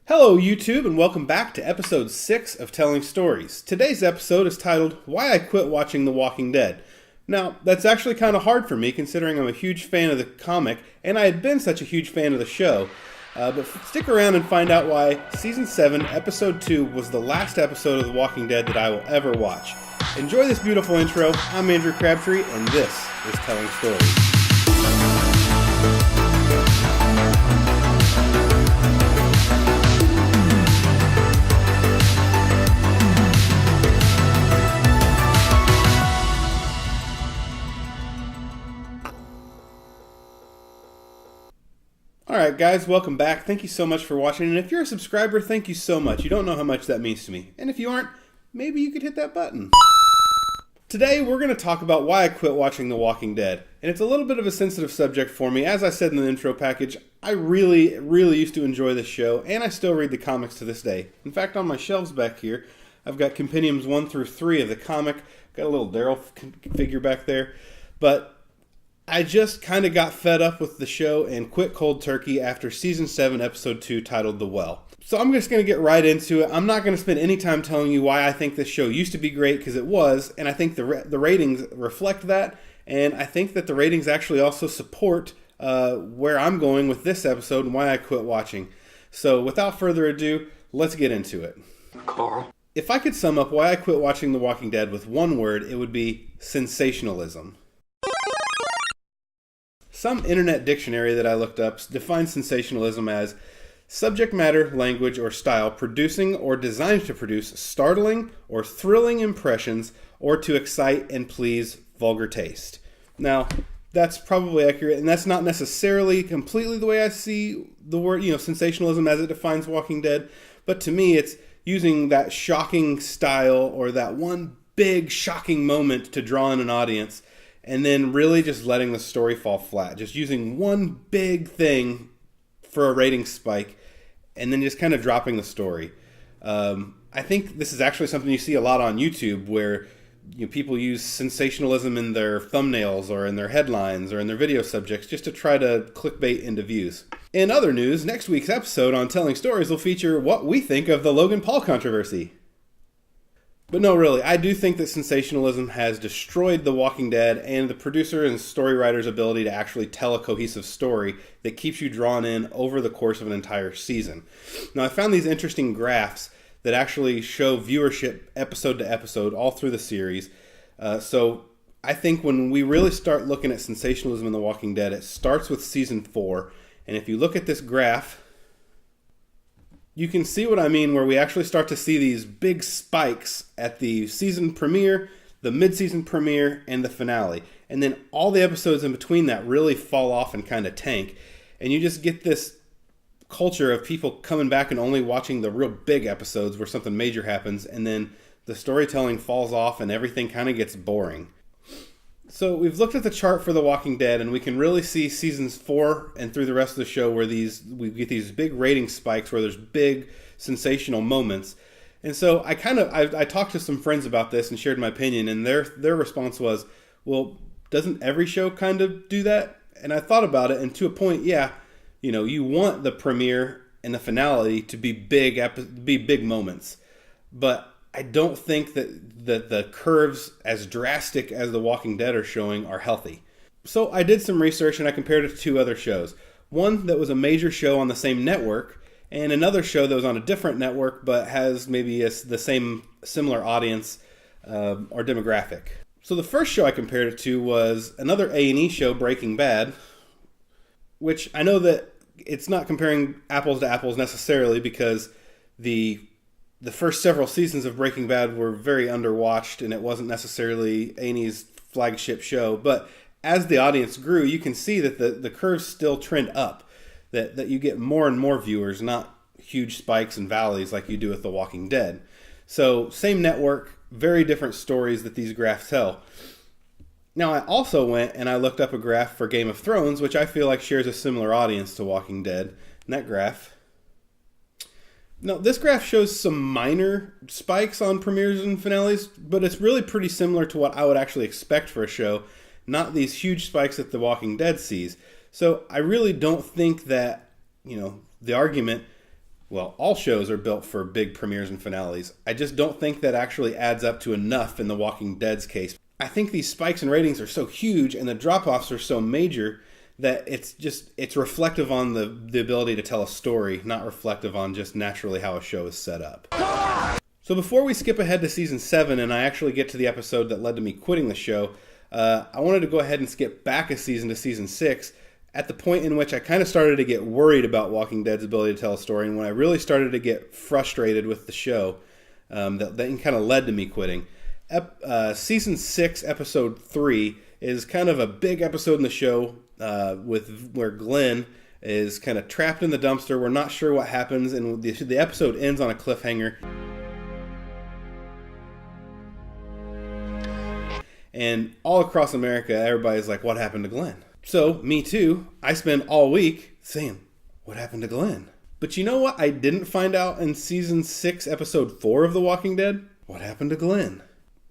Hello YouTube and welcome back to episode 6 of Telling Stories. Today's episode is titled, Why I Quit Watching The Walking Dead. Now, that's actually kind of hard for me considering I'm a huge fan of the comic and I had been such a huge fan of the show. But stick around and find out why Season 7, Episode 2 was the last episode of The Walking Dead that I will ever watch. Enjoy this beautiful intro. I'm Andrew Crabtree and this is Telling Stories. Alright guys, welcome back. Thank you so much for watching, and if you're a subscriber, thank you so much. You don't know how much that means to me. And if you aren't, maybe you could hit that button. Today we're going to talk about why I quit watching The Walking Dead. And it's a little bit of a sensitive subject for me. As I said in the intro package, I really used to enjoy this show, and I still read the comics to this day. In fact, on my shelves back here, I've got compendiums 1 through 3 of the comic. Got a little Daryl figure back there. But I just kind of got fed up with the show and quit cold turkey after Season 7, Episode 2, titled The Well. So I'm just going to get right into it. I'm not going to spend any time telling you why I think this show used to be great, because it was, and I think the ratings reflect that, and I think that the ratings actually also support where I'm going with this episode and why I quit watching. So without further ado, let's get into it. Carl. If I could sum up why I quit watching The Walking Dead with one word, it would be sensationalism. Some internet dictionary that I looked up defines sensationalism as subject matter, language, or style producing or designed to produce startling or thrilling impressions or to excite and please vulgar taste. Now, that's probably accurate, and that's not necessarily completely the way I see the word, sensationalism as it defines Walking Dead, but to me it's using that shocking style or that one big shocking moment to draw in an audience, and then really just letting the story fall flat. Just using one big thing for a rating spike, and then just kind of dropping the story. I think this is actually something you see a lot on YouTube, where people use sensationalism in their thumbnails or in their headlines or in their video subjects just to try to clickbait into views. In other news, next week's episode on Telling Stories will feature what we think of the Logan Paul controversy. But no, really, I do think that sensationalism has destroyed The Walking Dead and the producer and story writer's ability to actually tell a cohesive story that keeps you drawn in over the course of an entire season. Now, I found these interesting graphs that actually show viewership episode to episode all through the series. So I think when we really start looking at sensationalism in The Walking Dead, it starts with Season 4. And if you look at this graph, you can see what I mean, where we actually start to see these big spikes at the season premiere, the mid-season premiere, and the finale. And then all the episodes in between that really fall off and kind of tank. And you just get this culture of people coming back and only watching the real big episodes where something major happens, and then the storytelling falls off and everything kind of gets boring. So we've looked at the chart for The Walking Dead, and we can really see seasons 4 and through the rest of the show where we get these big rating spikes, where there's big sensational moments. And so I talked to some friends about this and shared my opinion, and their response was, well, doesn't every show kind of do that? And I thought about it, and to a point, yeah, you want the premiere and the finale to be big moments, but I don't think that the curves, as drastic as The Walking Dead are showing, are healthy. So I did some research and I compared it to 2 other shows. One that was a major show on the same network, and another show that was on a different network but has maybe the same similar audience or demographic. So the first show I compared it to was another A&E show, Breaking Bad, which I know that it's not comparing apples to apples necessarily, because the first several seasons of Breaking Bad were very underwatched, and it wasn't necessarily A&E's flagship show. But as the audience grew, you can see that the curves still trend up, that you get more and more viewers, not huge spikes and valleys like you do with The Walking Dead. So same network, very different stories that these graphs tell. Now, I also went and I looked up a graph for Game of Thrones, which I feel like shares a similar audience to Walking Dead. And that graph... Now, this graph shows some minor spikes on premieres and finales, but it's really pretty similar to what I would actually expect for a show, not these huge spikes that The Walking Dead sees. So I really don't think that, the argument well, all shows are built for big premieres and finales. I just don't think that actually adds up to enough in The Walking Dead's case. I think these spikes in ratings are so huge and the drop-offs are so major that it's reflective on the ability to tell a story, not reflective on just naturally how a show is set up. So before we skip ahead to season 7 and I actually get to the episode that led to me quitting the show, I wanted to go ahead and skip back a season to season 6 at the point in which I kind of started to get worried about Walking Dead's ability to tell a story, and when I really started to get frustrated with the show, that kind of led to me quitting. Season 6, episode 3 is kind of a big episode in the show where Glenn is kind of trapped in the dumpster. We're not sure what happens, and the episode ends on a cliffhanger. And all across America, everybody's like, what happened to Glenn? So, me too, I spend all week saying, what happened to Glenn? But you know what I didn't find out in season 6, episode 4 of The Walking Dead? What happened to Glenn?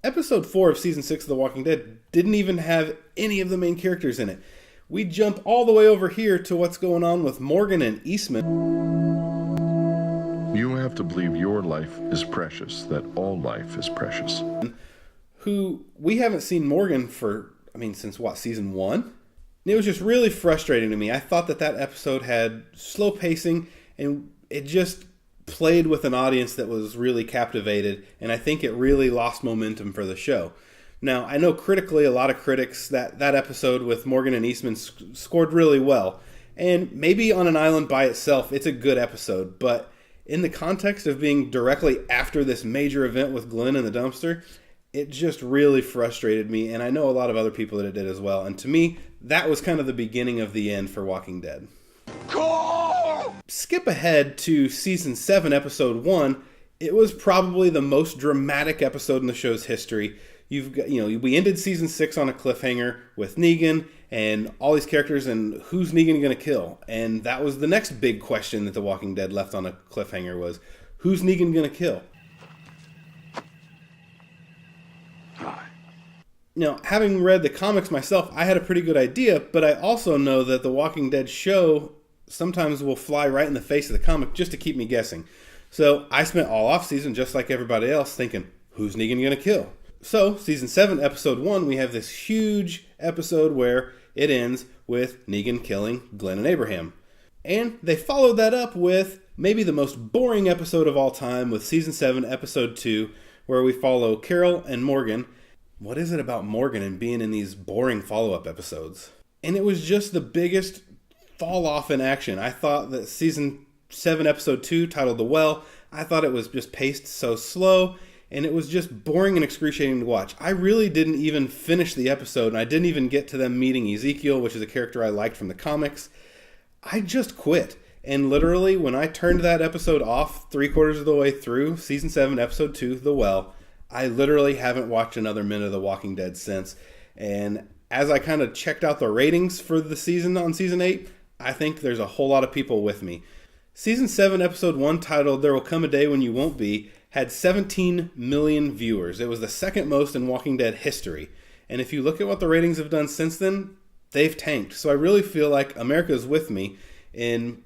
Episode 4 of season 6 of The Walking Dead didn't even have any of the main characters in it. We jump all the way over here to what's going on with Morgan and Eastman. You have to believe your life is precious, that all life is precious. Who we haven't seen Morgan since what, season 1? And it was just really frustrating to me. I thought that episode had slow pacing and it just played with an audience that was really captivated, and I think it really lost momentum for the show. Now, I know critically, a lot of critics, that episode with Morgan and Eastman scored really well, and maybe on an island by itself, it's a good episode, but in the context of being directly after this major event with Glenn in the dumpster, it just really frustrated me, and I know a lot of other people that it did as well, and to me, that was kind of the beginning of the end for Walking Dead. Skip ahead to season 7, episode 1. It was probably the most dramatic episode in the show's history. We ended season 6 on a cliffhanger with Negan and all these characters, and who's Negan going to kill? And that was the next big question that The Walking Dead left on a cliffhanger was, who's Negan going to kill? Now, having read the comics myself, I had a pretty good idea, but I also know that The Walking Dead show sometimes will fly right in the face of the comic just to keep me guessing. So I spent all off season, just like everybody else, thinking, who's Negan going to kill? So, season 7, episode 1, we have this huge episode where it ends with Negan killing Glenn and Abraham. And they followed that up with maybe the most boring episode of all time with season 7, episode 2, where we follow Carol and Morgan. What is it about Morgan and being in these boring follow-up episodes? And it was just the biggest fall off in action. I thought that season 7, episode 2, titled The Well, I thought it was just paced so slow, and it was just boring and excruciating to watch. I really didn't even finish the episode, and I didn't even get to them meeting Ezekiel, which is a character I liked from the comics. I just quit. And literally, when I turned that episode off 3/4 of the way through season 7, episode 2, The Well, I literally haven't watched another minute of The Walking Dead since. And as I kind of checked out the ratings for the season on season 8, I think there's a whole lot of people with me. Season 7, episode 1, titled There Will Come a Day When You Won't Be, had 17 million viewers. It was the second most in Walking Dead history. And if you look at what the ratings have done since then, they've tanked. So I really feel like America's with me in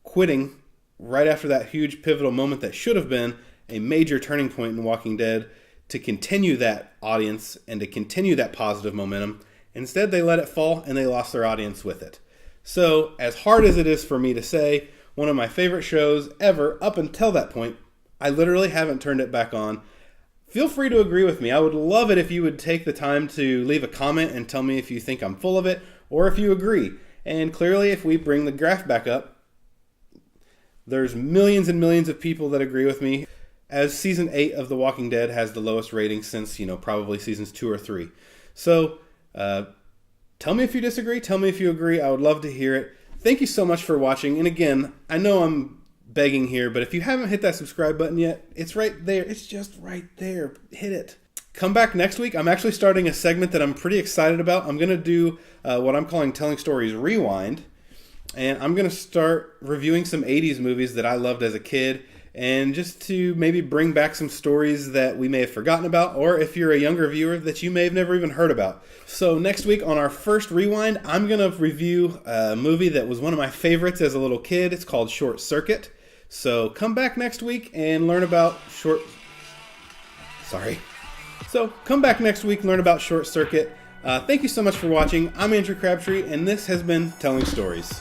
quitting right after that huge pivotal moment that should have been a major turning point in Walking Dead to continue that audience and to continue that positive momentum. Instead, they let it fall and they lost their audience with it. So, as hard as it is for me to say, one of my favorite shows ever up until that point, I literally haven't turned it back on. Feel free to agree with me. I would love it if you would take the time to leave a comment and tell me if you think I'm full of it or if you agree. And clearly, if we bring the graph back up, there's millions and millions of people that agree with me, as season 8 of The Walking Dead has the lowest rating since, probably seasons 2 or 3. So, tell me if you disagree. Tell me if you agree. I would love to hear it. Thank you so much for watching. And again, I know I'm begging here, but if you haven't hit that subscribe button yet, it's right there. It's just right there. Hit it. Come back next week. I'm actually starting a segment that I'm pretty excited about. I'm going to do what I'm calling Telling Stories Rewind. And I'm going to start reviewing some 80s movies that I loved as a kid, and just to maybe bring back some stories that we may have forgotten about, or if you're a younger viewer, that you may have never even heard about. So next week on our first Rewind, I'm going to review a movie that was one of my favorites as a little kid. It's called Short Circuit. So come back next week and learn about Short Circuit. Thank you so much for watching. I'm Andrew Crabtree, and this has been Telling Stories.